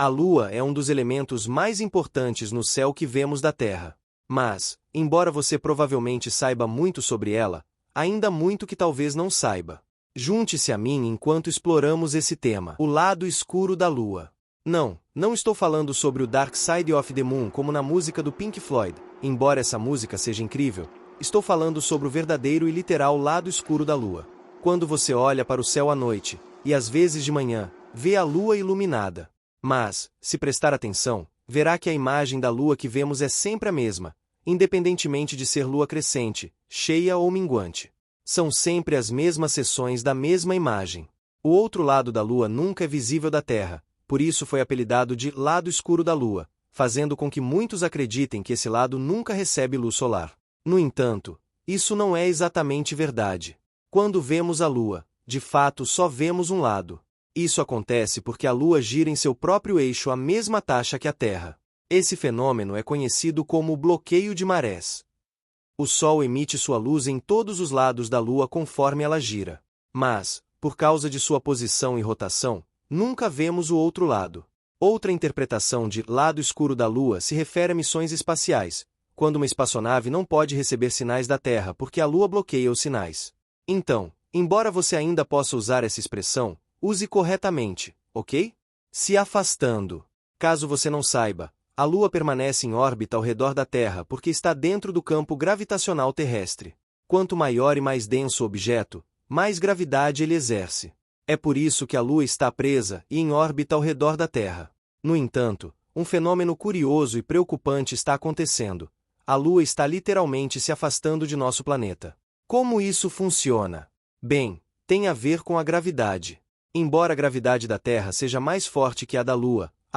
A Lua é um dos elementos mais importantes no céu que vemos da Terra. Mas, embora você provavelmente saiba muito sobre ela, ainda há muito que talvez não saiba. Junte-se a mim enquanto exploramos esse tema. O lado escuro da Lua. Não estou falando sobre o Dark Side of the Moon como na música do Pink Floyd, embora essa música seja incrível. Estou falando sobre o verdadeiro e literal lado escuro da Lua. Quando você olha para o céu à noite, e às vezes de manhã, vê a Lua iluminada. Mas, se prestar atenção, verá que a imagem da Lua que vemos é sempre a mesma, independentemente de ser lua crescente, cheia ou minguante. São sempre as mesmas seções da mesma imagem. O outro lado da Lua nunca é visível da Terra, por isso foi apelidado de lado escuro da Lua, fazendo com que muitos acreditem que esse lado nunca recebe luz solar. No entanto, isso não é exatamente verdade. Quando vemos a Lua, de fato só vemos um lado. Isso acontece porque a Lua gira em seu próprio eixo à mesma taxa que a Terra. Esse fenômeno é conhecido como bloqueio de marés. O Sol emite sua luz em todos os lados da Lua conforme ela gira. Mas, por causa de sua posição e rotação, nunca vemos o outro lado. Outra interpretação de lado escuro da Lua se refere a missões espaciais, quando uma espaçonave não pode receber sinais da Terra porque a Lua bloqueia os sinais. Então, embora você ainda possa usar essa expressão, use corretamente, ok? Se afastando. Caso você não saiba, a Lua permanece em órbita ao redor da Terra porque está dentro do campo gravitacional terrestre. Quanto maior e mais denso o objeto, mais gravidade ele exerce. É por isso que a Lua está presa e em órbita ao redor da Terra. No entanto, um fenômeno curioso e preocupante está acontecendo. A Lua está literalmente se afastando de nosso planeta. Como isso funciona? Bem, tem a ver com a gravidade. Embora a gravidade da Terra seja mais forte que a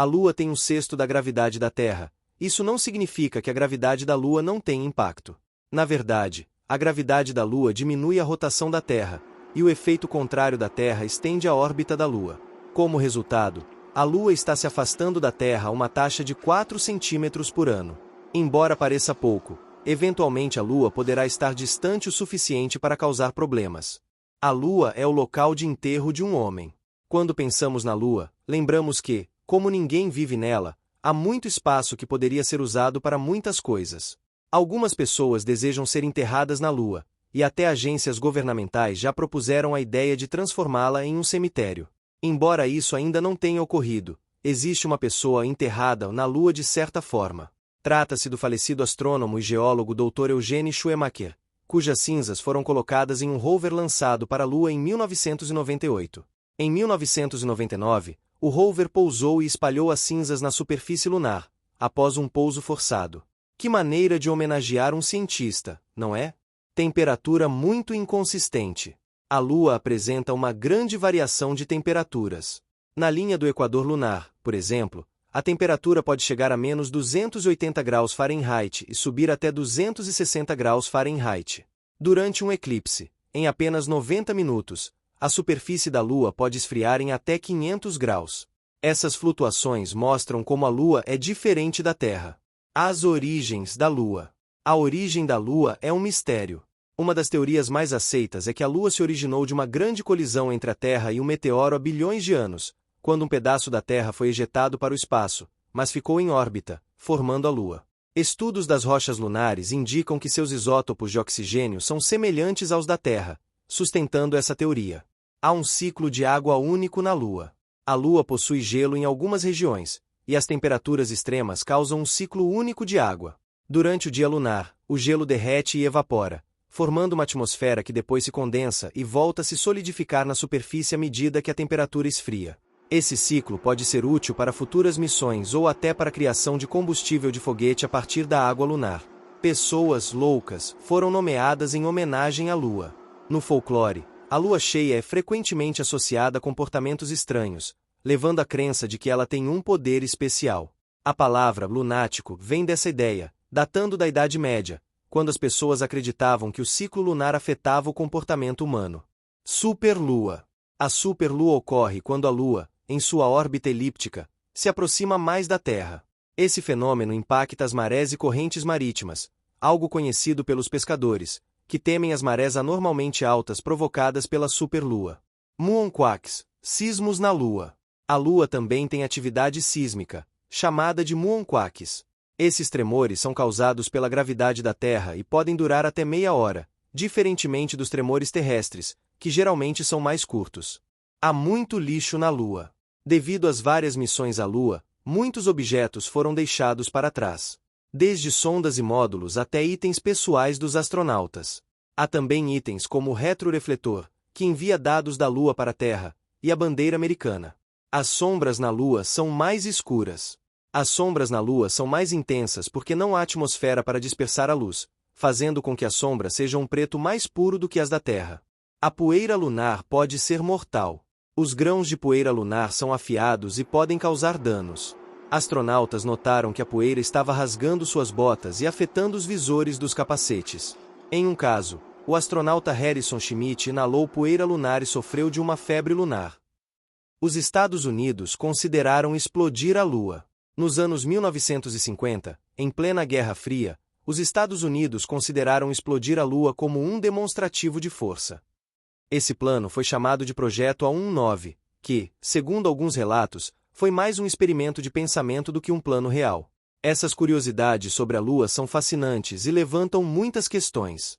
Lua tem um sexto da gravidade da Terra. Isso não significa que a gravidade da Lua não tem impacto. Na verdade, a gravidade da Lua diminui a rotação da Terra, e o efeito contrário da Terra estende a órbita da Lua. Como resultado, a Lua está se afastando da Terra a uma taxa de 4 centímetros por ano. Embora pareça pouco, eventualmente a Lua poderá estar distante o suficiente para causar problemas. A Lua é o local de enterro de um homem. Quando pensamos na Lua, lembramos que, como ninguém vive nela, há muito espaço que poderia ser usado para muitas coisas. Algumas pessoas desejam ser enterradas na Lua, e até agências governamentais já propuseram a ideia de transformá-la em um cemitério. Embora isso ainda não tenha ocorrido, existe uma pessoa enterrada na Lua de certa forma. Trata-se do falecido astrônomo e geólogo Dr. Eugene Schumacher, cujas cinzas foram colocadas em um rover lançado para a Lua em 1998. Em 1999, o rover pousou e espalhou as cinzas na superfície lunar, após um pouso forçado. Que maneira de homenagear um cientista, não é? Temperatura muito inconsistente. A Lua apresenta uma grande variação de temperaturas. Na linha do equador lunar, por exemplo, a temperatura pode chegar a menos 280 graus Fahrenheit e subir até 260 graus Fahrenheit. Durante um eclipse, em apenas 90 minutos, a superfície da Lua pode esfriar em até 500 graus. Essas flutuações mostram como a Lua é diferente da Terra. As origens da Lua. A origem da Lua é um mistério. Uma das teorias mais aceitas é que a Lua se originou de uma grande colisão entre a Terra e um meteoro há bilhões de anos, quando um pedaço da Terra foi ejetado para o espaço, mas ficou em órbita, formando a Lua. Estudos das rochas lunares indicam que seus isótopos de oxigênio são semelhantes aos da Terra, sustentando essa teoria. Há um ciclo de água único na Lua. A Lua possui gelo em algumas regiões, e as temperaturas extremas causam um ciclo único de água. Durante o dia lunar, o gelo derrete e evapora, formando uma atmosfera que depois se condensa e volta a se solidificar na superfície à medida que a temperatura esfria. Esse ciclo pode ser útil para futuras missões ou até para a criação de combustível de foguete a partir da água lunar. Pessoas loucas foram nomeadas em homenagem à Lua. No folclore, a lua cheia é frequentemente associada a comportamentos estranhos, levando à crença de que ela tem um poder especial. A palavra lunático vem dessa ideia, datando da Idade Média, quando as pessoas acreditavam que o ciclo lunar afetava o comportamento humano. Superlua. A superlua ocorre quando a Lua, em sua órbita elíptica, se aproxima mais da Terra. Esse fenômeno impacta as marés e correntes marítimas, algo conhecido pelos pescadores, que temem as marés anormalmente altas provocadas pela superlua. Muonquacs, sismos na Lua. A Lua também tem atividade sísmica, chamada de muonquaques. Esses tremores são causados pela gravidade da Terra e podem durar até meia hora, diferentemente dos tremores terrestres, que geralmente são mais curtos. Há muito lixo na Lua. Devido às várias missões à Lua, muitos objetos foram deixados para trás. Desde sondas e módulos até itens pessoais dos astronautas. Há também itens como o retrorefletor, que envia dados da Lua para a Terra, e a bandeira americana. As sombras na Lua são mais escuras. As sombras na Lua são mais intensas porque não há atmosfera para dispersar a luz, fazendo com que as sombras sejam um preto mais puro do que as da Terra. A poeira lunar pode ser mortal. Os grãos de poeira lunar são afiados e podem causar danos. Astronautas notaram que a poeira estava rasgando suas botas e afetando os visores dos capacetes. Em um caso, o astronauta Harrison Schmitt inalou poeira lunar e sofreu de uma febre lunar. Os Estados Unidos consideraram explodir a Lua. Nos anos 1950, em plena Guerra Fria, os Estados Unidos consideraram explodir a Lua como um demonstrativo de força. Esse plano foi chamado de Projeto A19, que, segundo alguns relatos, foi mais um experimento de pensamento do que um plano real. Essas curiosidades sobre a Lua são fascinantes e levantam muitas questões.